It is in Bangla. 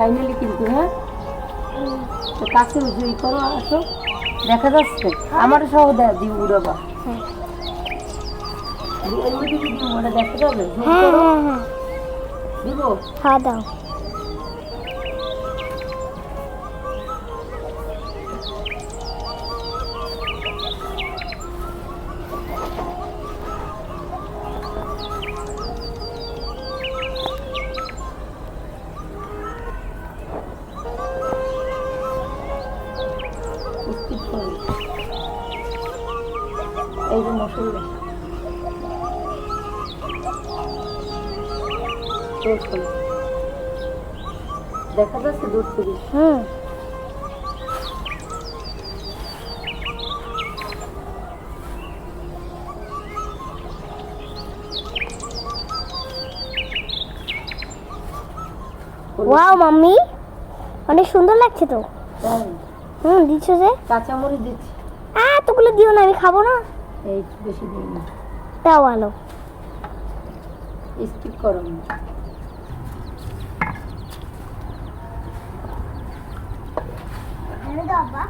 ফাইনালি কিন্তু হ্যাঁ তো কাছে জুই করো আসো দেখা যাচ্ছে আমারও সহ দিব উড়াবা এর মধ্যে কি দিব ওটা দেখা যাবে জুম হ্যাঁ করো হ্যাঁ হ্যাঁ দিব হ্যাঁ দাও স্কিপ করো এই যে মশলা দেখা যাচ্ছে দূর থেকে হুম ওয়াও মাম্মি অনেক সুন্দর লাগছে তো তাই দিচ্ছ যে কাঁচামরিচ দিচ্ছি এতগুলো দিও না আমি খাবো না এই বেশি দিই না তাও ভালো স্কিপ করো বাবা